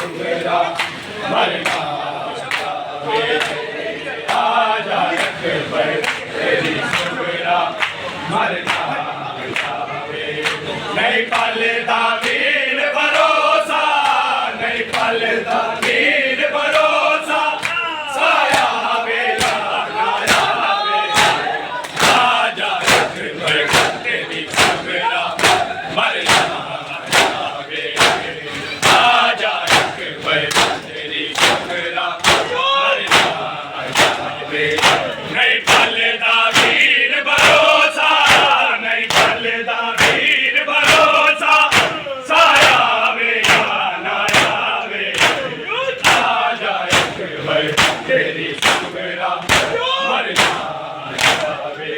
सुगरा मरना जावे आजा अकबर तेरी सुगरा मरना जावे नहीं पलदा वीर भरोसा नहीं पलदा वीर भरोसा साया वेला नाया आजा अकबर तेरी सुगरा मरना जावे आजा अकबर तेरी सुगरा मरना जावे नहीं पलदा वीर भरोसा नहीं पलदा वीर भरोसा साया वेला नाया वे आजा अकबर तेरी सुगरा मरना जावे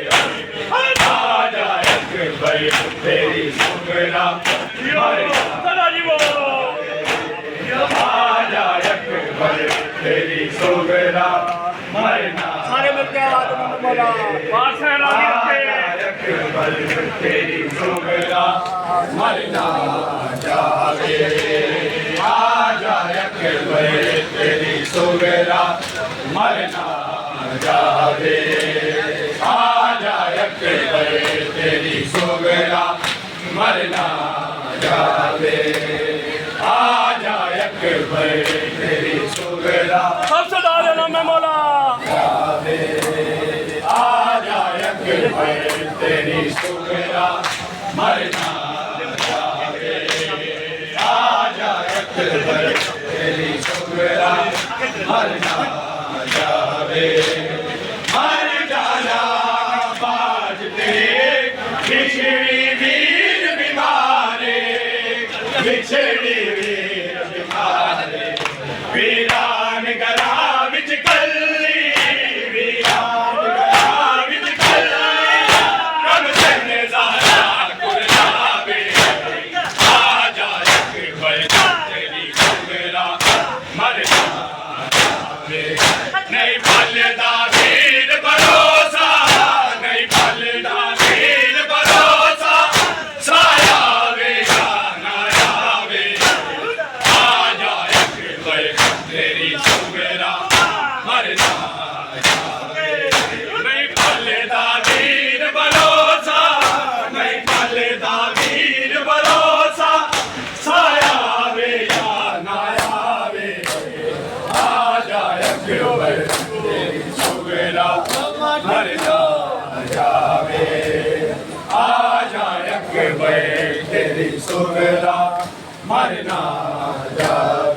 आजा अकबर तेरी सुगरा मरना आजा अकबर तेरी सुगरा मरना सारे मिलके आवाज बोला बादशाह राजी रखे अकबर तेरी सुगरा मरना जावे आजा अकबर तेरी सुगरा मरना जावे आजा अकबर तेरी सुगरा मरना जावे आजा अकबर तेरी सुगरा सबसे ज्यादा नाम है मौला जावे आजा अकबर तेरी सुगरा मरना जावे आजा अकबर तेरी सुगरा मरना जावे मर जाना बाज तेरे बिछड़ी वीर बीमारे बिछड़ी वीर बीमारे वीरान गला विच कल्ली वीरान गला विच कल्ली कब तने ज़ारा कुर्लावे आजा अकबर तेरी सुगरा मरना जावे नहीं पलदा वीर भरोसा नहीं पलदा वीर भरोसा साया वेला नाया वे आजा अकबर तेरी सुगरा मरना जावे नहीं पलदा वीर भरोसा नहीं पलदा वीर भरोसा साया वेला नाया वे आजा अकबर तेरी सुगरा मरना जावे आजा अकबर तेरी सुगरा मरना जावे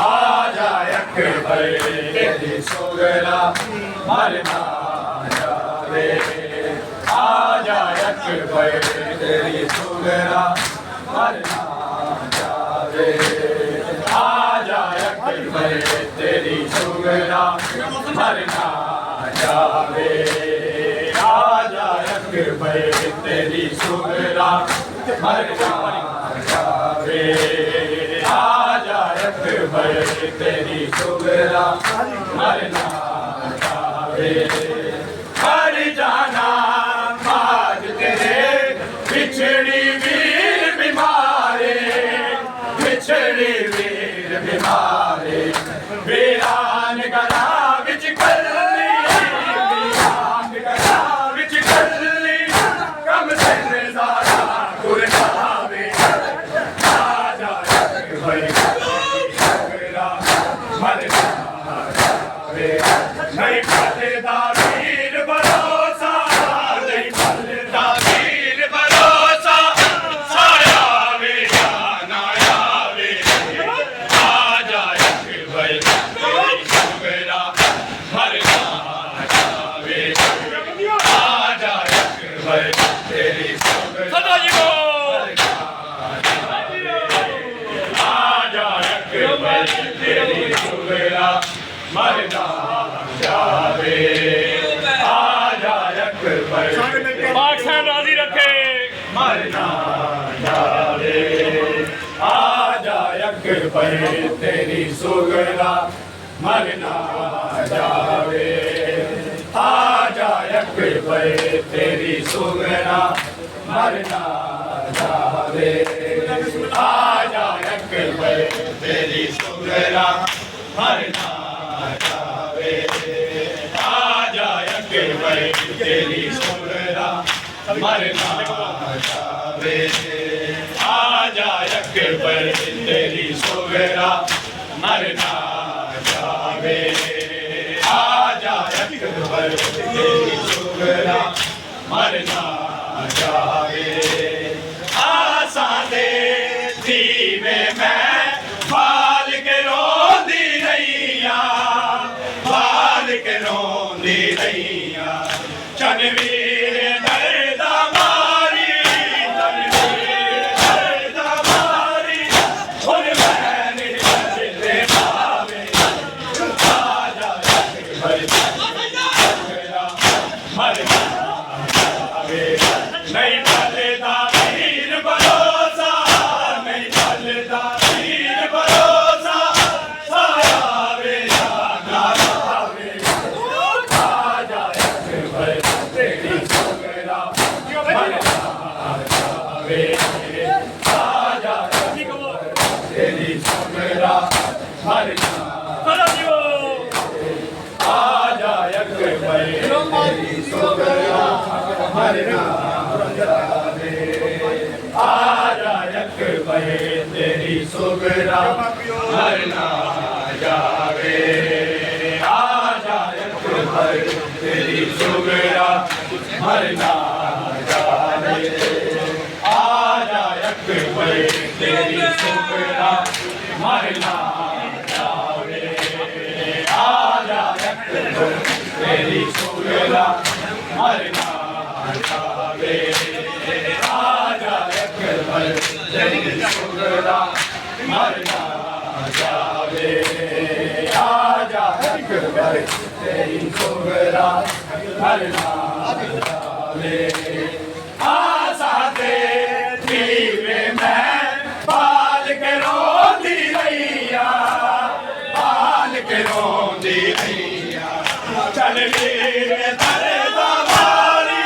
आजा अकबर तेरी सुगरा मरना जावे आजा अकबर तेरी सुगरा मरना जावे आजा अकबर तेरी सुगरा मरना जावे आजा अकबर तेरी सुगरा मरना जावे आजा अकबर तेरी सुगरा मरना जावे आजा अकबर तेरी सुगरा मरना जावे मर जाना बाज तेरे बिछड़ी वीर बीमारे बिछड़ी वीर बीमारे वीरान गला विच कल्ली वीरान गला विच कल्ली कम से ज़ारा कुर्लावे आजा अकबर सुगरा मरना जावे नहीं पलदा वीर भरोसा नहीं पलदा वीर भरोसा साया वेला नाया वे आजा अकबर तेरी सुगरा मरना जावे आजा अकबर तेरी सुगरा सदा जी को आजा अकबर तेरी सुगरा मरना जावे आजा अकबर बादशाह राजी रखे मरना जावे आजा अकबर तेरी सुगरा मरना जावे आजा पर तेरी सुगना मरना जावे आजा अकबर तेरी सुगना मरना जावे आजा अकबर तेरी सुगना मरना जावे आजा अकबर तेरी सुगना मरना जावे आजा अकबर तेरी सुगना मरना जावे आसा दे दीवे मैं बाल के रोंदी रैया बाल के रोंदी रैया चनवीर दर्दा मारी चनवीर दर्दा मारी और मैंने बदले पावे आजा अकबर मेरा मरना जावे नहीं बलदा वीर भरोसा नहीं बलदा वीर भरोसा साया वे जाना आवे आजा अकबर तेरी सुगना मरना जावे आजा अकबर तेरी सुगना मरना आजा अकबर तेरी सुगना मरना जावे आजा अकबर तेरी सुगना मरना जावे आजा अकबर तेरी सुगना मरना जावे आजा अकबर तेरी सुगना मरना जावे आजा अकबर तेरी सुगना मरना जावे आजा अकबर तेरी सुगना मरना जावे आजा अकबर तेरी सुगना मरना जावे आसा दे दीवे मैं बाल के रोंदी रैया बाल के रोंदी रैया चल वीर दर्दा मारी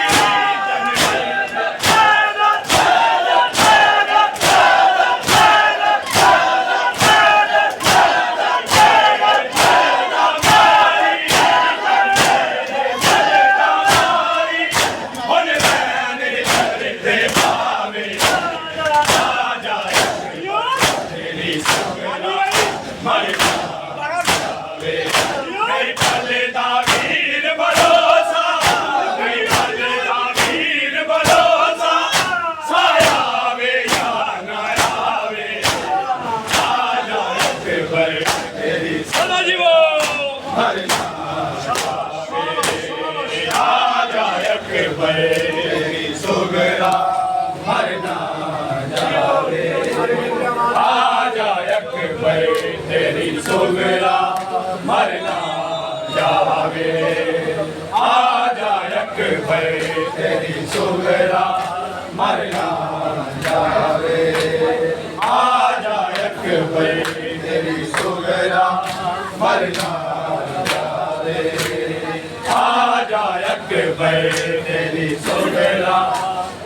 और मैंने दर्दे पावे आजा तेरी सुगना मरना जावे नहीं बलदा वीर भरोसा नहीं बलदा वीर भरोसा साया वे जाना आवे आजा अकबर तेरी सुगना मरना जावे आजा अकबर तेरी सुगना मरना जावे आजा अकबर तेरी सुगना मरना जावे आजा अकबर तेरी सुगना मरना जावे आजा अकबर तेरी सुगना मरना जावे आजा अकबर तेरी सुगना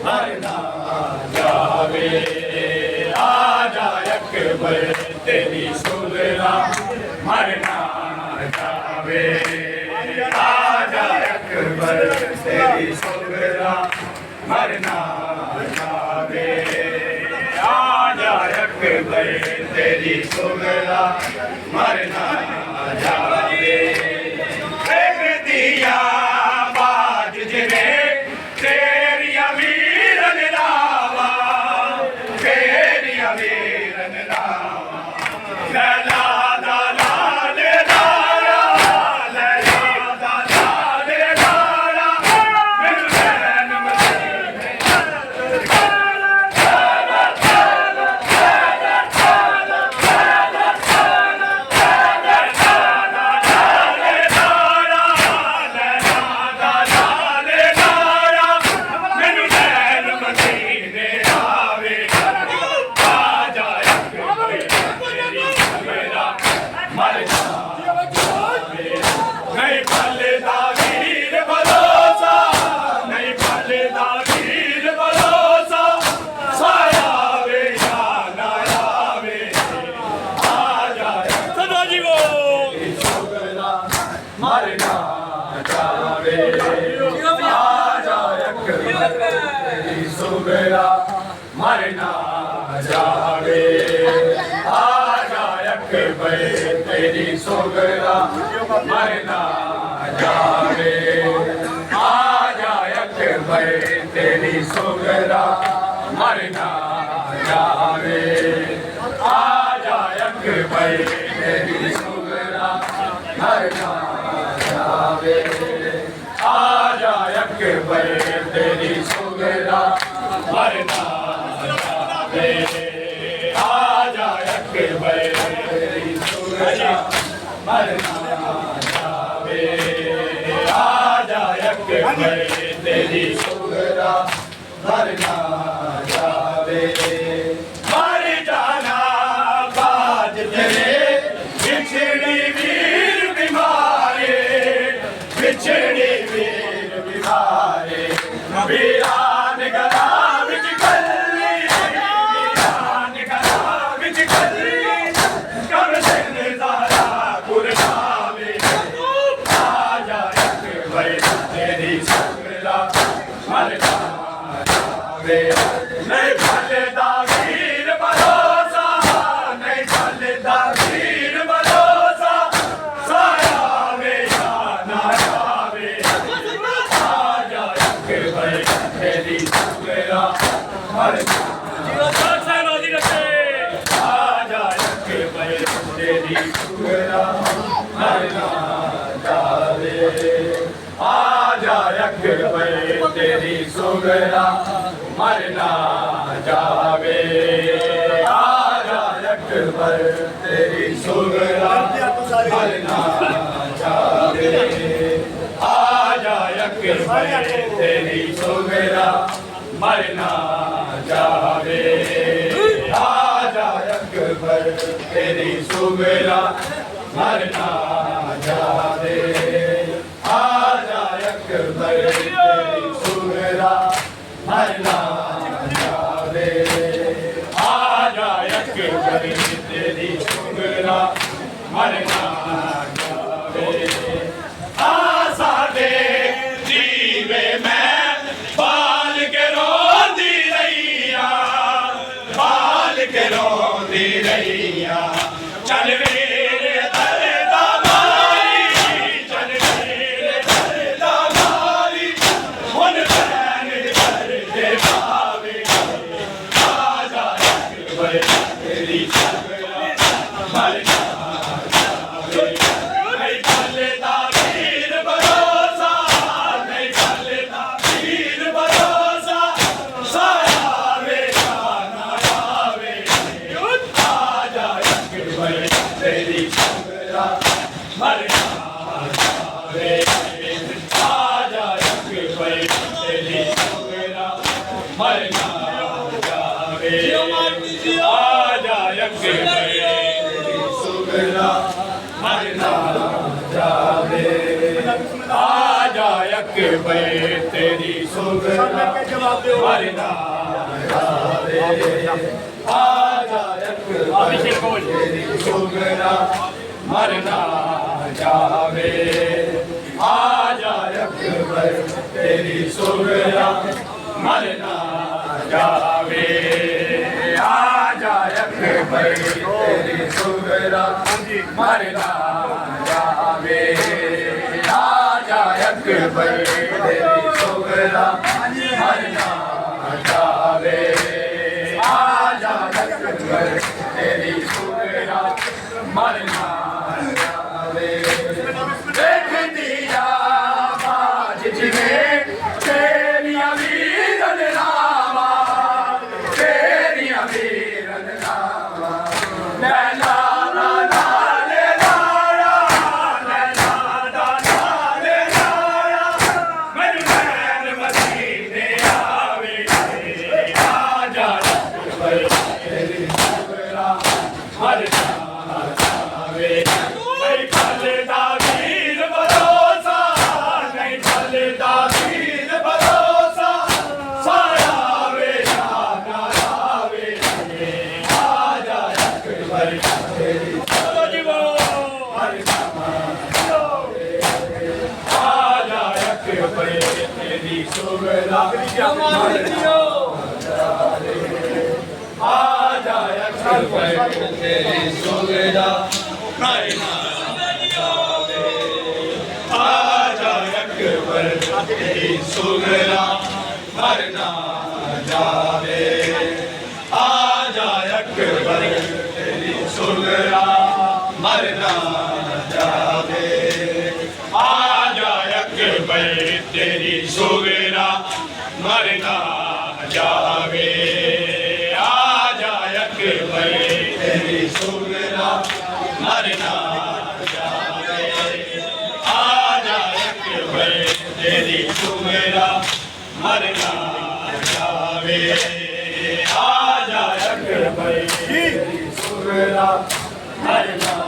मरना जावे आजा अकबर तेरी सुगना मरना जावे आजा अकबर तेरी सुगना मरना जावे आजा अकबर तेरी सुगना मरना जावे एक दिया बाज जिने तेरी अमीरन रावा तेरी अमीरन रावा लैला दाला ले दारा लैला दाला ले दारा मिल बैन मदीने तेरी सुगरा मरना जावे आ जाए अकबर तेरी सुगरा मरना जावे आ जाए अकबर तेरी सुगरा मरना जावे आ जाए अकबर तेरी सुगरा मरना जावे आ जाए अकबर तेरी सुगरा मरना जावे आ जाए अकबर तेरी सुगरा मरना जावे आ जाए अकबर तेरी सुगरा मरना जावे मर जाना बाज तेरे बिछड़ी वीर बीमारे बिछड़ी वीर बीमारे वीरान गला विच कल्ली वीरान गला विच कल्ली कर दिन ज़ारा कुर्बावे आ जाए अकबर तेरी सुगरा मरना जावे नहीं फलदा वीर भरोसा नहीं फलदा वीर भरोसा साया वे ना आवे आ जाए अकबर तेरी सुगरा मरना आ जाए अकबर तेरी सुगरा मरना जावे आ जाए अकबर तेरी सुगरा मरना जावे आ जाए अकबर तेरी सुगरा मरना जावे आ जाए अकबर तेरी सुगरा मरना जावे आ जाए अकबर तेरी सुगरा मरना जावे आ जाए अकबर तेरी सुगरा मरना जावे आ जाए अकबर तेरी सुगरा मरना जावे आ सादे जीवे मैं बाल के रोंदी रहिया बाल के रोंदी रहिया चल मेरे दरदा मारी चल मेरे दरदा मारी हुन बैन दे पावे आ जाए अकबर तेरी सुगरा मरना जावे नहीं फलदा वीर भरोसा नहीं फलदा वीर भरोसा साया वे ना आवे आ जाए अकबर तेरी सुगरा मरना जावे आ जाए अकबर तेरी सुगरा मरना जावे आ जाए अकबर तेरी सुगरा मरना जावे आ जाए अकबर तेरी सुगरा मरना जावे आ जाए अकबर तेरी सुगरा मरना जावे आ जाए अकबर तेरी सुगरा मरना जावे आ जाए अकबर तेरी सुगरा मरना जावे आ जाए अकबर तेरी सुगरा मरना जावे आ जाए अकबर तेरी सुगरा मरना जावे देख दिया बाज जिन्हें तेरिया वीरन लावा तेरिया वीरन लावा लैला ला लाले लाया लैला ला लाले लाया तेरी सुगरा आ जाए अकबर तेरी सुगरा मरना जावे आ जाए अकबर तेरी सुगरा मरना जावे आ जाए अकबर तेरी सुगरा मरना जावे आ जाए अकबर तेरी सुगरा मरना जावे आ जाए अकबर तेरी सुगरा मरना जावे आ जाए अकबर तेरी सुगरा मरना जावे आ जाए अकबर तेरी सुगरा मरना